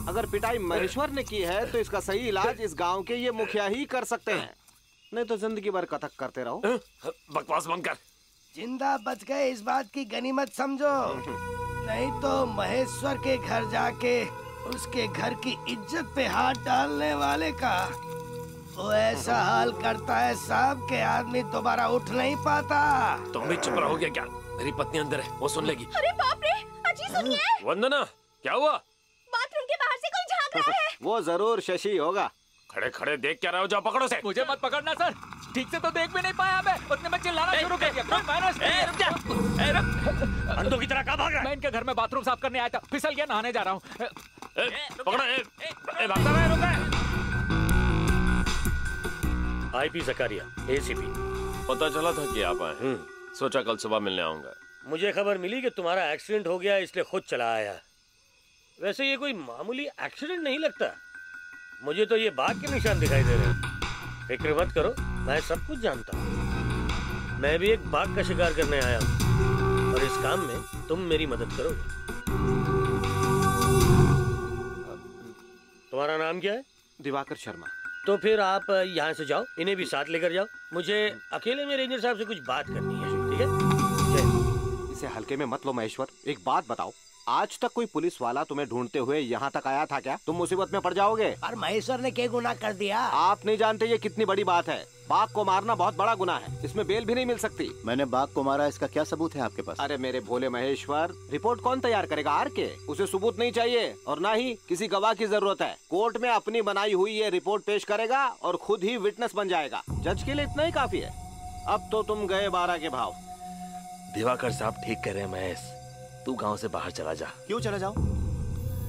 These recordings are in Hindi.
अगर पिटाई महेश्वर ने की है तो इसका सही इलाज इस गांव के ये मुखिया ही कर सकते हैं, नहीं तो जिंदगी भर कथक करते रहो। बकवास बंद कर। जिंदा बच गए इस बात की गनीमत समझो, नहीं तो महेश्वर के घर जाके उसके घर की इज्जत पे हाथ डालने वाले का वो ऐसा हाल करता है साहब के आदमी दोबारा उठ नहीं पाता। तुम भी चुप रहोगे क्या? मेरी पत्नी अंदर है, वो सुन लेगी। अरे बाप रे, अजी सुनिए। वंदना, क्या हुआ? बाथरूम के बाहर से कोई झांक रहा है। वो जरूर शशि होगा। खड़े खड़े देख क्या रहे हो? जाओ पकड़ो से। मुझे मत पकड़ना सर, ठीक से तो देख भी नहीं पाया मैं, उतने में चिल्लाना शुरू कर दिया। अंधों की तरह कहाँ भाग रहा है? मैं इनके घर में बाथरूम साफ करने आया था, फिसल गया, नहाने जा रहा हूँ। पकड़ो, भागता रहे, रुक। IP Zakaria, ACP. पता चला था कि आप आए। सोचा कल सुबह मिलने आऊंगा। मुझे खबर मिली कि तुम्हारा एक्सीडेंट हो गया, इसलिए खुद चला आया। वैसे ये कोई मामूली एक्सीडेंट नहीं लगता, मुझे तो ये बाघ के निशान दिखाई दे रहे हैं। फिक्र मत करो, मैं सब कुछ जानता हूँ। मैं भी एक बाघ का शिकार करने आया हूँ और इस काम में तुम मेरी मदद करोगे। तुम्हारा नाम क्या है? दिवाकर शर्मा। तो फिर आप यहाँ से जाओ, इन्हें भी साथ लेकर जाओ। मुझे अकेले में रेंजर साहब से कुछ बात करनी है, ठीक है? इसे हल्के में मत लो महेश्वर। एक बात बताओ, आज तक कोई पुलिस वाला तुम्हें ढूंढते हुए यहाँ तक आया था क्या? तुम मुसीबत में पड़ जाओगे। और महेश्वर ने क्या गुनाह कर दिया? आप नहीं जानते ये कितनी बड़ी बात है। बाघ को मारना बहुत बड़ा गुनाह है, इसमें बेल भी नहीं मिल सकती। मैंने बाघ को मारा, इसका क्या सबूत है आपके पास? अरे मेरे भोले महेश्वर, रिपोर्ट कौन तैयार करेगा? आर के। उसे सबूत नहीं चाहिए और ना ही किसी गवाह की जरूरत है। कोर्ट में अपनी बनाई हुई ये रिपोर्ट पेश करेगा और खुद ही विटनेस बन जाएगा। जज के लिए इतना ही काफी है। अब तो तुम गए 12 के भाव। दिवाकर साहब ठीक कह रहे हैं महेश, तू गांव से बाहर चला जा। क्यों चला जाऊं?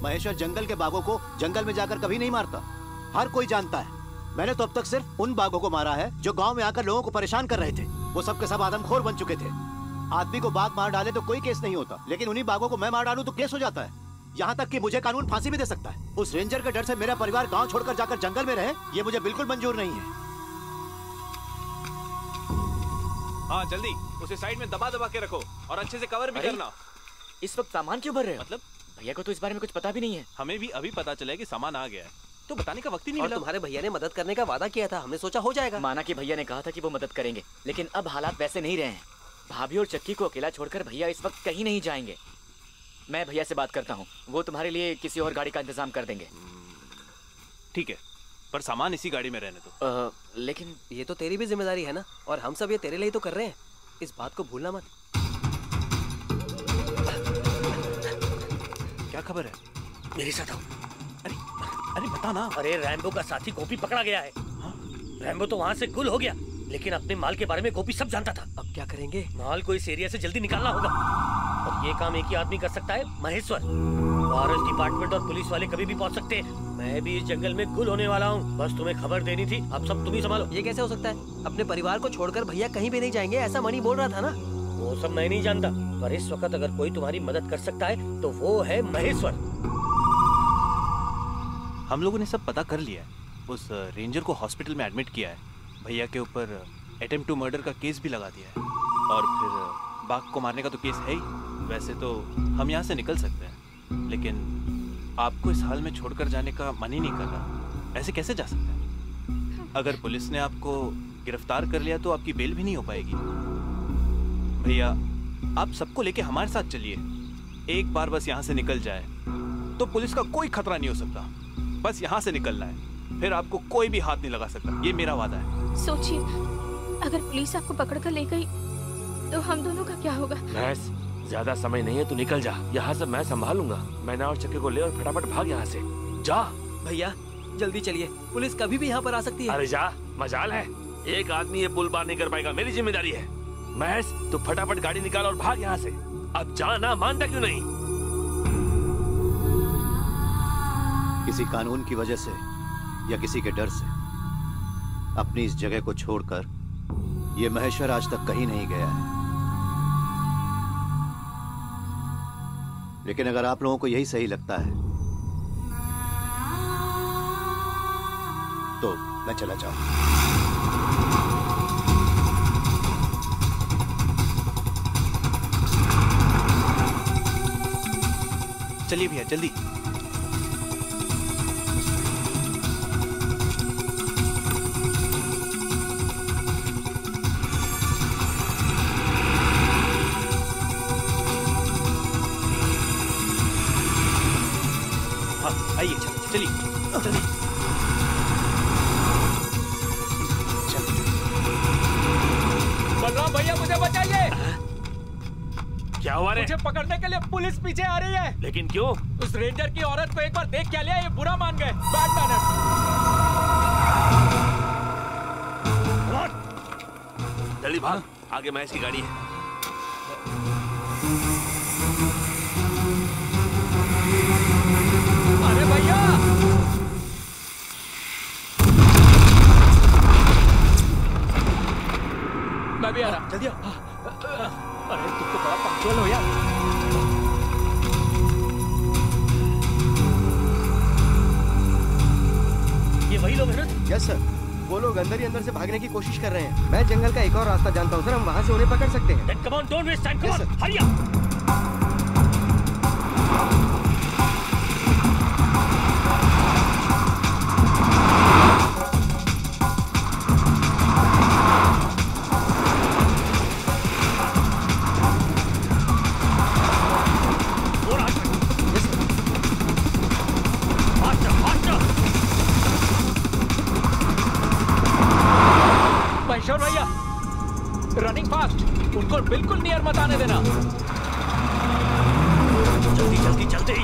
महेश्वर जंगल के बाघों को जंगल में जाकर कभी नहीं मारता, हर कोई जानता है। मैंने तो अब तक सिर्फ उन बाघों को मारा है जो गांव में आकर लोगों को परेशान कर रहे थे। वो सब के सब आदमखोर बन चुके थे। आदमी को बाघ मार डाले तो कोई केस नहीं होता, लेकिन उन्हीं बाघों को मैं मार डालूं तो केस हो जाता है। यहाँ तक कि मुझे कानून फांसी भी दे सकता है। उस रेंजर के डर से मेरा परिवार गाँव छोड़कर जाकर जंगल में रहे, ये मुझे बिल्कुल मंजूर नहीं है। हाँ जल्दी उसे साइड में दबा दबा के रखो और अच्छे से कवर भी करना। इस वक्त सामान क्यों भर रहे हो? मतलब भैया को तो इस बारे में कुछ पता भी नहीं है। हमें भी अभी पता चला कि सामान आ गया है, तो बताने का वक्त ही नहीं मिला। तुम्हारे भैया ने मदद करने का वादा किया था, हमने सोचा हो जाएगा। माना कि भैया ने कहा था कि वो मदद करेंगे, लेकिन अब हालात वैसे नहीं रहे हैं। भाभी और चक्की को अकेला छोड़कर भैया इस वक्त कहीं नहीं जाएंगे। मैं भैया से बात करता हूँ, वो तुम्हारे लिए किसी और गाड़ी का इंतजाम कर देंगे। ठीक है, पर सामान इसी गाड़ी में रहने दो। लेकिन ये तो तेरी भी जिम्मेदारी है ना, और हम सब ये तेरे लिए तो कर रहे हैं, इस बात को भूलना मत। क्या खबर है? मेरे साथ आओ। अरे बता ना। अरे रैम्बो का साथी गोपी पकड़ा गया है। रैम्बो तो वहाँ से गुल हो गया, लेकिन अपने माल के बारे में गोपी सब जानता था। अब क्या करेंगे? माल को इस एरिया से जल्दी निकालना होगा, और ये काम एक ही आदमी कर सकता है, महेश्वर। फॉरेस्ट डिपार्टमेंट और पुलिस वाले कभी भी पहुँच सकते हैं। मैं भी इस जंगल में गुल होने वाला हूँ, बस तुम्हें खबर देनी थी। अब सब तुम ही संभालो। ये कैसे हो सकता है? अपने परिवार को छोड़कर भैया कहीं भी नहीं जाएंगे, ऐसा मणि बोल रहा था ना। वो सब मैं नहीं जानता, पर इस वक्त अगर कोई तुम्हारी मदद कर सकता है तो वो है महेश्वर। हम लोगों ने सब पता कर लिया है। उस रेंजर को हॉस्पिटल में एडमिट किया है, भैया के ऊपर अटेम्प्ट टू मर्डर का केस भी लगा दिया है, और फिर बाघ को मारने का तो केस है ही। वैसे तो हम यहाँ से निकल सकते हैं, लेकिन आपको इस हाल में छोड़कर जाने का मन ही नहीं कर रहा। ऐसे कैसे जा सकते हैं? अगर पुलिस ने आपको गिरफ्तार कर लिया तो आपकी बेल भी नहीं हो पाएगी। भैया आप सबको लेके हमारे साथ चलिए। एक बार बस यहाँ से निकल जाए तो पुलिस का कोई खतरा नहीं हो सकता। बस यहाँ से निकलना है, फिर आपको कोई भी हाथ नहीं लगा सकता, ये मेरा वादा है। सोचिए, अगर पुलिस आपको पकड़ कर ले गई तो हम दोनों का क्या होगा? महेश, ज्यादा समय नहीं है, तू निकल जा। यहाँ से मैं संभालूंगा। मैना और चक्के को ले और फटाफट भाग यहाँ से। जा भैया जल्दी चलिए, पुलिस कभी भी यहाँ पर आ सकती है। अरे जा, मजाल है, एक आदमी ये पुल पार नहीं कर पाएगा, मेरी जिम्मेदारी है। महेश तू फटाफट गाड़ी निकाल और भाग यहाँ से। अब जाना, मानता क्यों नहीं? किसी कानून की वजह से या किसी के डर से अपनी इस जगह को छोड़कर ये महेश्वर आज तक कहीं नहीं गया है। लेकिन अगर आप लोगों को यही सही लगता है तो मैं चला जाऊं। चलिए भैया जल्दी। हाँ आइए चलिए चलिए। बलराम भैया मुझे बचाइए। क्या हुआ रे? मुझे पकड़ने के लिए पुलिस पीछे आ रही है। लेकिन क्यों? उस रेंजर की औरत को एक बार देख क्या लिया, ये बुरा मान गए। Bad manners. जल्दी भाग, आगे महेश की गाड़ी है। अरे भैया मैं भी आ रहा। जल्दी आओ। अरे तुम तो बड़ा पंक्चुअल हो यार। ये वही लोग हैं ना? यस सर, वो लोग अंदर ही अंदर से भागने की कोशिश कर रहे हैं। मैं जंगल का एक और रास्ता जानता हूँ सर, हम वहाँ से उन्हें पकड़ सकते हैं। Then come on, don't waste time. Come Yes, on, sir. hurry up. More faster. Yes, sir. Faster, faster. Maheshwar भैया रनिंग फास्ट, उनको बिल्कुल नियर मत आने देना। जल्दी जल्दी जल्दी।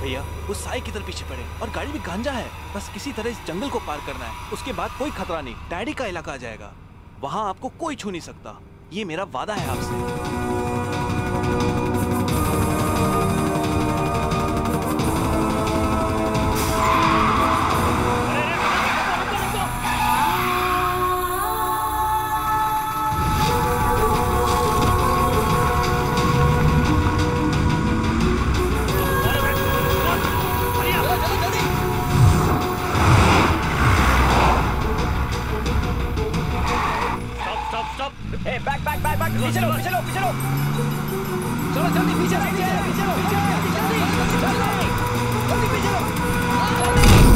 भैया वो साई किधर पीछे पड़े और गाड़ी में गांजा है। बस किसी तरह इस जंगल को पार करना है, उसके बाद कोई खतरा नहीं। डैडी का इलाका आ जाएगा, वहां आपको कोई छू नहीं सकता। ये मेरा वादा है आपसे। पीछे लो, पीछे लो, पीछे लो। चलो जल्दी पीछे, पीछे, पीछे लो, पीछे, जल्दी, जल्दी, जल्दी, जल्दी पीछे लो।